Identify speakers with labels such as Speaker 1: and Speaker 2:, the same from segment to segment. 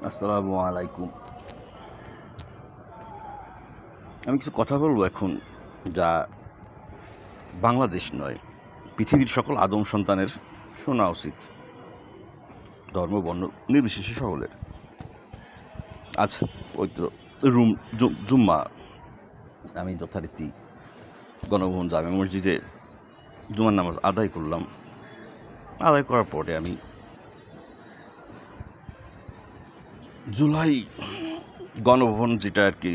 Speaker 1: আসসালামু আলাইকুম। আমি কিছু কথা বলবো এখন, যা বাংলাদেশ নয়, পৃথিবীর সকল আদম সন্তানের শোনা উচিত, ধর্ম বর্ণ নির্বিশেষে সকলের। আজ পবিত্র জুম্মা আমি যথারীতি গণভবন জামে মসজিদে জুমার নামাজ আদায় করলাম। আদায় করার পরে আমি জুলাই গণভবন, যেটা আর কি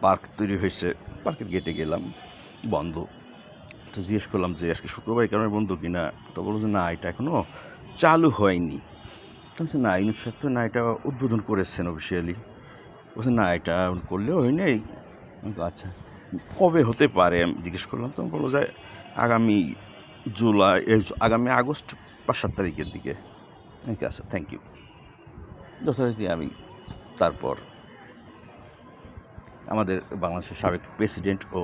Speaker 1: পার্ক তৈরি হয়েছে, পার্কের গেটে গেলাম, বন্ধ। তো জিজ্ঞেস করলাম যে আজকে শুক্রবার কারণে বন্ধ কিনা। তো বললো যে না, এটা এখনও চালু হয়নি। বলছে না, ইউনুস সাহেব তো না এটা উদ্বোধন করেছেন অফিসিয়ালি। বলছে না, এটা করলেও হয় নাই। আচ্ছা, কবে হতে পারে আমি জিজ্ঞেস করলাম। তো বললো যে আগামী আগস্ট 5-7 তারিখের দিকে। ঠিক আছে, থ্যাংক ইউ। যথারীতি আমি তারপর আমাদের বাংলাদেশের সাবেক প্রেসিডেন্ট ও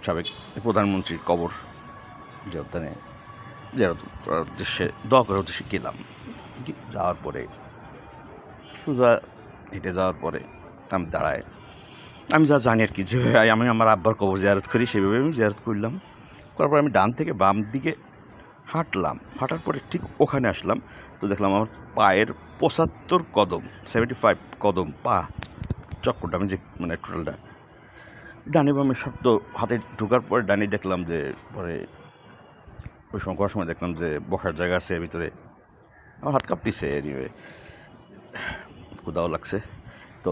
Speaker 1: সাবেক প্রধানমন্ত্রীর কবর জিয়ারত করার উদ্দেশ্যে, দোয়া করার উদ্দেশ্যে গেলাম। যাওয়ার পরে সোজা হেঁটে যাওয়ার পরে আমি দাঁড়ায়, আমি যা জানি আর কি, যেভাবে আমি আমার আব্বার কবর জিয়ারত করি সেভাবে আমি জিয়ারত করলাম। করার পরে আমি ডান থেকে বাম দিকে হাঁটলাম। হাঁটার পরে ঠিক ওখানে আসলাম। তো দেখলাম আমার পায়ের 75 কদম, 75 কদম পা চক্করটা, আমি যে টোটালটা ডানে বামে শব্দ হাতে ঢোকার পরে ডানে দেখলাম যে পরে ওই সময় করার সময় দেখলাম যে বসার জায়গা আছে ভিতরে। আমার হাত কাঁপতেছে, এনিওয়ে ক্ষুধাও লাগছে। তো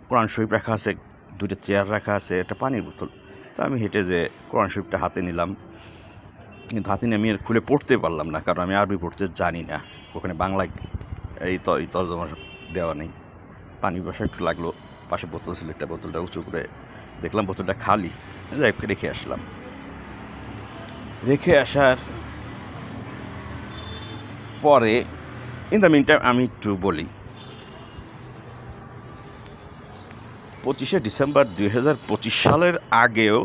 Speaker 1: কোরআন শরীফ রাখা আছে, 2টা চেয়ার রাখা আছে, একটা পানির বোতল। তো আমি হেঁটে যে কোরআন শরীফটা হাতে নিলাম, কিন্তু হাতে নিয়ে আমি আর খুলে পড়তে পারলাম না, কারণ আমি আরবি পড়তে জানি না। ওখানে বাংলায় এই তর্জমা দেওয়া নেই। পানি বসা একটু লাগলো, পাশে বোতল ছিল, একটা বোতলটা উঁচু করে দেখলাম বোতলটা খালি, রেখে আসলাম। রেখে আসার পরে ইন দ্য মিন টাইম আমি একটু বলি, 25শে ডিসেম্বর 2025 সালের আগেও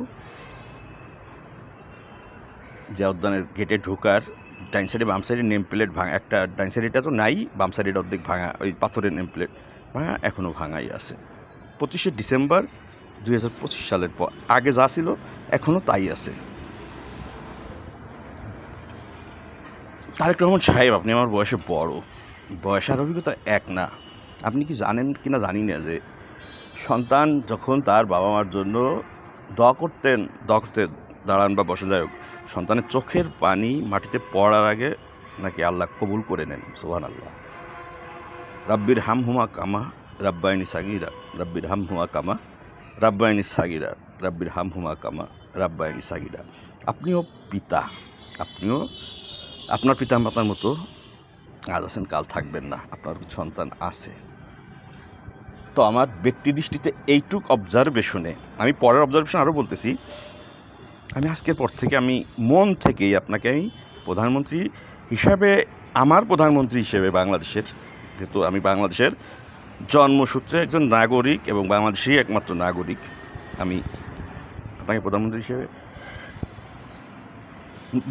Speaker 1: জিয়া উদ্যানের গেটে ঢোকার ডাইন সাইডে বাম সাইডে নেম প্লেট ভাঙা, একটা ডাইন সাইডেটা তো নাই, বাম সাইডের অর্ধেক ভাঙা, ওই পাথরের নেম প্লেট ভাঙা এখনও ভাঙাই আছে। 25শে ডিসেম্বর 2025 সালের পর আগে যা ছিল এখনও তাই আছে। তারেক রহমান সাহেব, আপনি আমার বয়সে বড়, বয়স আর অভিজ্ঞতা এক না। আপনি কি জানেন কি না জানি না যে সন্তান যখন তার বাবা মার জন্য দোয়া করতে দাঁড়ান বা বসে, যাই হোক, সন্তানের চোখের পানি মাটিতে পড়ার আগে নাকি আল্লাহ কবুল করে নেন। সুবহানাল্লাহ। রাব্বির হাম হুমা কামা রাব্বাইনি সাগিরা, রাব্বির হাম হুমা কামা রাব্বাইনি সাগিরা, রাব্বির হাম হুমা কামা রাব্বাইনি সাগিরা। আপনিও পিতা, আপনিও আপনার পিতা মাতার মতো আজ আছেন, কাল থাকবেন না, আপনার সন্তান আছে। তো আমার ব্যক্তি দৃষ্টিতে এইটুক অবজারভেশনে, আমি পরের অবজারভেশন আরও বলতেছি, আমি আজকের পর থেকে আমি মন থেকেই আপনাকে আমি প্রধানমন্ত্রী হিসাবে, আমার প্রধানমন্ত্রী হিসেবে বাংলাদেশের, যেহেতু আমি বাংলাদেশের জন্মসূত্রে একজন নাগরিক এবং বাংলাদেশেরই একমাত্র নাগরিক, আমি আপনাকে প্রধানমন্ত্রী হিসেবে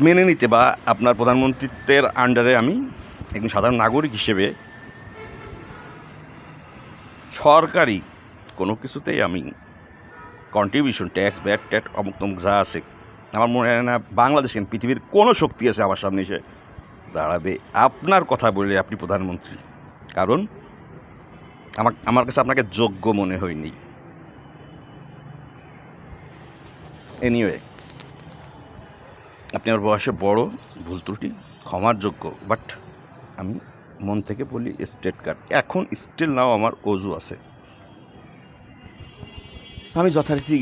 Speaker 1: মেনে নিতে বা আপনার প্রধানমন্ত্রীত্বের আন্ডারে আমি একজন সাধারণ নাগরিক হিসেবে সরকারি কোনো কিছুতেই আমি কন্ট্রিবিউশন, ট্যাক্স, ব্যাট ট্যাট অমুক তমুক যা আছে, আমার মনে হয় না বাংলাদেশে পৃথিবীর কোনো শক্তি আছে আমার সামনে এসে দাঁড়াবে আপনার কথা বলে আপনি প্রধানমন্ত্রী। কারণ আমার কাছে আপনাকে যোগ্য মনে হয়নি। এনিওয়ে, আপনি আমার বয়সে বড়, ভুল ত্রুটি ক্ষমার যোগ্য, বাট আমি মন থেকে বলি স্টেট কার্ড এখন স্টিল নাও আমার অজু আছে। আমি যথারীতি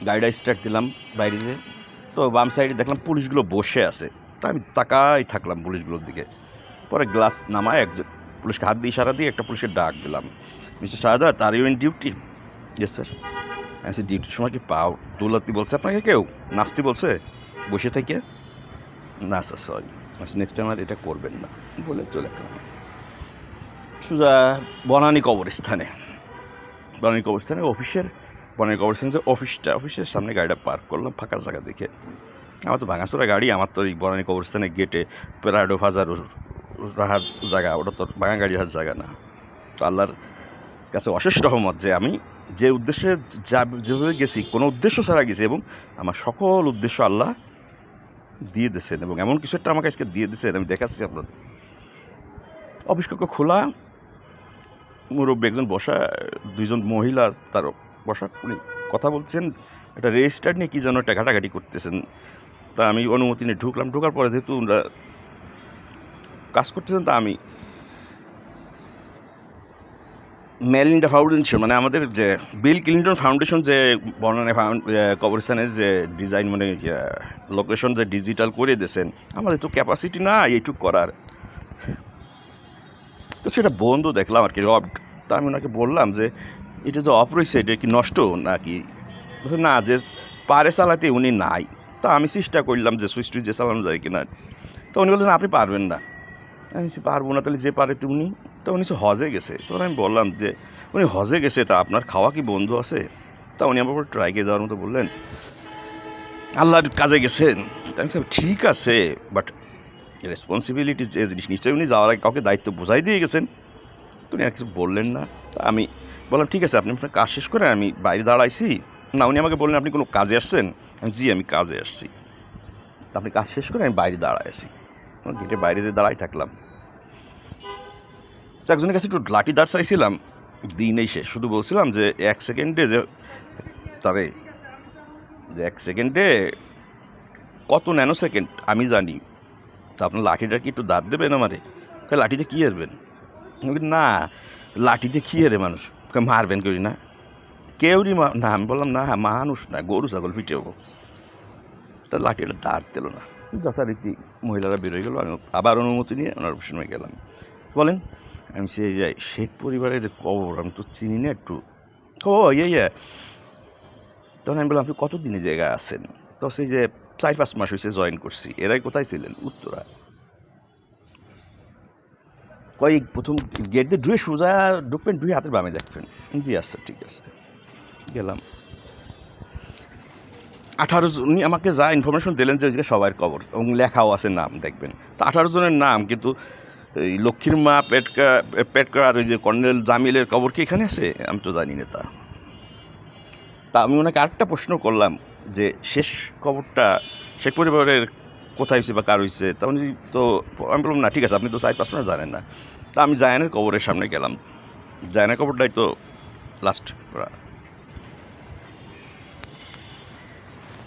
Speaker 1: গাড়িটা স্টার্ট দিলাম বাইরে যে, তো বাম সাইডে দেখলাম পুলিশগুলো বসে আছে। তা আমি তাকাই থাকলাম পুলিশগুলোর দিকে। পরে গ্লাস নামায় একজন পুলিশকে হাত দিয়ে ইশারা দিয়ে একটা পুলিশের ডাক দিলাম, mister Shahadat, are you in duty? Yes sir. আমি ডিউটির সময় কি পাও দৌলাতি বলছে আপনাকে কেউ, নাচতে বলছে বসে থেকে? না স্যার, সরি, নেক্সট টাইম আর এটা করবেন না বলে চলে গেলাম সোজা বনানী কবরস্থানে। বনানী কবরস্থানে বনানী কবরস্থানে অফিসের সামনে গাড়িটা পার্ক করলাম ফাঁকা জায়গা দেখে। আমার তো ভাঙাচোরা গাড়ি, আমার তো ওই বনানী কবরস্থানের গেটে প্যারাডো ভাজার রাহার জায়গা, ওটা তো ভাঙা গাড়ি রাহার জায়গা না। তো আল্লাহর কাছে অশেষ রহমত যে আমি যে উদ্দেশ্যে যেভাবে গেছি কোনো উদ্দেশ্য ছাড়া গেছি, এবং আমার সকল উদ্দেশ্য আল্লাহ দিয়ে দিয়েছেন, এবং এমন কিছু একটা আমাকে আজকে দিয়ে দিয়েছেন, আমি দেখাচ্ছি আপনাদের। অফিস কক্ষ খোলা, মুরব্বী একজন বসা, দুইজন মহিলা তার বসা, উনি কথা বলছেন, একটা রেজিস্টার নিয়ে কী যেন একটা ঘাটাঘাটি করতেছেন। তা আমি অনুমতি নিয়ে ঢুকলাম। ঢোকার পরে যেহেতু ওরা কাজ করতেছেন, তা আমি মেলিন্ডা ফাউন্ডেশন, মানে আমাদের যে বিল ক্লিন্টন ফাউন্ডেশন যে বর্ণনা কবরস্থানের যে ডিজাইন, মানে লোকেশন যে ডিজিটাল করে দিয়েছেন, আমাদের তো ক্যাপাসিটি না এইটুক করার, তো সেটা বন্ধ দেখলাম আর কি, রবড। তা আমি ওনাকে বললাম যে এটা যে অফ রয়েছে, এটা কি নষ্ট নাকি? না, যে পারে চালাতে উনি নাই। তা আমি চেষ্টা করলাম যে সুইচ টুইচ যে চালানো যায় কিনা। তো উনি বললেন আপনি পারবেন না। আমি পারবো না, তাহলে যে পারে উনি। তো উনি হজে গেছে। তখন আমি বললাম যে উনি হজে গেছে, তা আপনার খাওয়া কি বন্ধ আছে? তা উনি আমার উপর ট্রাইকে যাওয়ার মতো বললেন আল্লাহর কাজে গেছেন। তা আমি ঠিক আছে, বাট রেসপন্সিবিলিটি যে জিনিস, নিশ্চয়ই উনি যাওয়ার আগে কাউকে দায়িত্ব বোঝাই দিয়ে গেছেন। তো উনি আর কিছু বললেন না। তা আমি বললাম ঠিক আছে, আপনি আপনার কাজ শেষ করে আমি বাইরে দাঁড়াইছি। না, উনি আমাকে বললেন আপনি কোনো কাজে আসছেন? আমি জি, আমি কাজে আসছি। আপনি কাজ শেষ করে আমি বাইরে দাঁড়ায় আছি। গেটের বাইরে যে দাঁড়াই থাকলাম। তো একজনের কাছে একটু লাঠি দাঁড় চাইছিলাম, দিনেই শেষ। শুধু বলছিলাম যে 1 সেকেন্ডে যে তারে, যে 1 সেকেন্ডে কত ন্যানো সেকেন্ড আমি জানি। তো আপনার লাঠিটা কি একটু দাঁত দেবেন আমারে? লাঠিতে কী হারবেন? না, লাঠিতে কী হারে মানুষ? মারবেন করি না, কেউরই না। আমি বললাম না, মানুষ না, গরু ছাগল পিটেও। তা লাঠিটা দাঁড় দিল না। যথারীতি মহিলারা বেরোয় গেল। আমি আবার অনুমতি নিয়ে ওনার সময় গেলাম। বলেন। আমি সেই যাই, শেখ পরিবারের যে কবর আমি তো চিনি না একটু। ও ইয়ে। তখন আমি বললাম আপনি কতদিনে জায়গায় আছেন? তো সেই যে 4-5 মাস হয়েছে জয়েন করছি। এরাই কোথায় ছিলেন? উত্তরা। কয়েক প্রথম গেট দিয়ে ঢুয়ে সোজা ঢুকবেন, ঢুয়ে হাতের বামে দেখবেন। জি আচ্ছা, ঠিক আছে। গেলাম। 18 জন উনি আমাকে যা ইনফরমেশন দিলেন যে ওইদিকে সবার কবর, এবং লেখাও আছে নাম, দেখবেন। তো 18 জনের নাম, কিন্তু এই লক্ষ্মীর মা পেটকা আর ওই যে কর্নেল জামিলের কবর কি এখানে আছে? আমি তো জানি না। তা আমি ওনাকে আরেকটা প্রশ্ন করলাম যে শেষ কবরটা শেখ পরিবারের কোথায় হয়েছে বা কার হয়েছে? তা উনি তো, আমি বললাম না ঠিক আছে, আপনি তো 4-5 মাস জানেন না। তা আমি জায়ানের কবরের সামনে গেলাম। জায়ানের কবরটাই তো লাস্ট করা।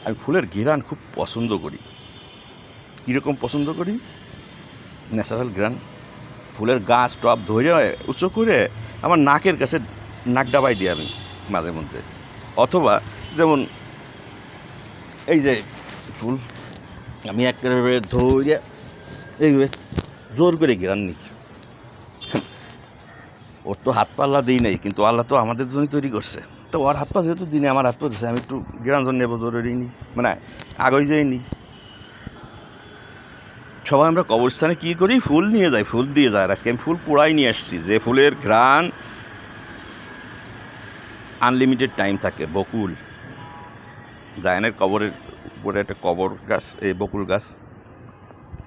Speaker 1: আমি ফুলের ঘ্রাণ খুব পছন্দ করি। কীরকম পছন্দ করি? ন্যাচারাল ঘ্রাণ। ফুলের গাছ টপ ধরে উঁচু করে আমার নাকের কাছে নাক ডাবাই দিই আমি মাঝে মধ্যে। অথবা যেমন এই যে ফুল, আমি একেবারে ধরে এইভাবে জোর করে ঘ্রাণ নিই। ওর তো হাত পাল্লা দিই নাই, কিন্তু আল্লাহ তো আমাদের জন্যই তৈরি করছে। তো ওর হাত পা যেহেতু দিনে আমার হাত পা দিচ্ছে, আমি একটু ঘ্রাণ নেবো, জরুরি নিই, মানে আগে যেই নিই। সবাই আমরা কবরস্থানে কী করি? ফুল নিয়ে যাই, ফুল দিয়ে যায়। আজকে আমি ফুল পুরাই নিয়ে আসছি, যে ফুলের ঘ্রাণ আনলিমিটেড টাইম থাকে। বকুল, জায়ানের কবরের উপরে একটা কবর গাছ, এই বকুল গাছ।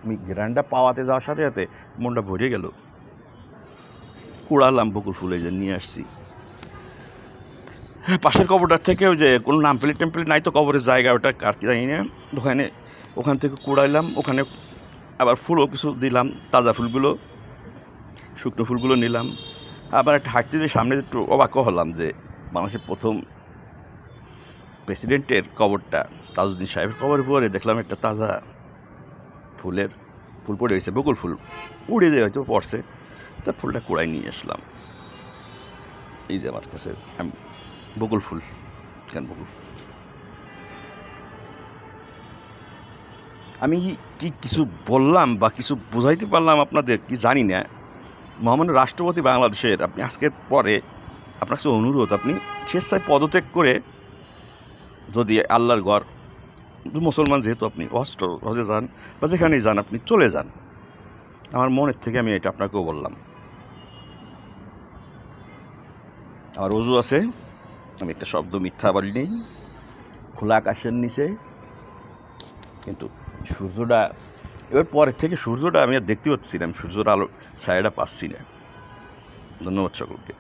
Speaker 1: আমি ঘ্রাণটা পাওয়াতে যাওয়ার সাথে সাথে মনটা ভরে গেল। কুড়ালাম বকুল ফুলে, যে নিয়ে আসছি। হ্যাঁ, পাশের কবরটার থেকে ওই যে কোনো নাম প্লেট টেম্পলেট নাই তো কবরের জায়গা, ওটা কার কি জানি না। ওখান থেকে কুড়াইলাম। ওখানে আবার ফুলও কিছু দিলাম, তাজা ফুলগুলো, শুকনো ফুলগুলো নিলাম। আবার একটা হাঁটতে যে সামনে একটু অবাক হলাম যে মানুষের প্রথম প্রেসিডেন্টের কবরটা, তাজউদ্দিন সাহেবের কবরের পরে দেখলাম একটা তাজা ফুল পড়ে রয়েছে, বকুল ফুল উড়ে যায় হয়তো পড়ছে। তা ফুলটা কুড়াই নিয়ে আসলাম। এই যে আমার কাছে আমি বকুল ফুল, কেন বকুল, আমি কি কিছু বললাম বা কিছু বোঝাইতে পারলাম আপনাদের কি জানি না। মহামান্য রাষ্ট্রপতি বাংলাদেশের, আপনি আজকের পরে আপনার কাছে অনুরোধ, আপনি স্বেচ্ছায় পদত্যাগ করে যদি আল্লাহর ঘর, মুসলমান যেহেতু, আপনি হজে যান বা যেখানেই যান, আপনি চলে যান। আমার মনের থেকে আমি এটা আপনাকেও বললাম। আমার অজু আছে, আমি একটা শব্দ মিথ্যা বলি নেই, খোলা আকাশের নিচে। কিন্তু সূর্যটা এবার পরের থেকে সূর্যটা আমি আর দেখতে পাচ্ছি না, আমি সূর্যের আলো ছায়াটা পাচ্ছি না। ধন্যবাদ সকলকে।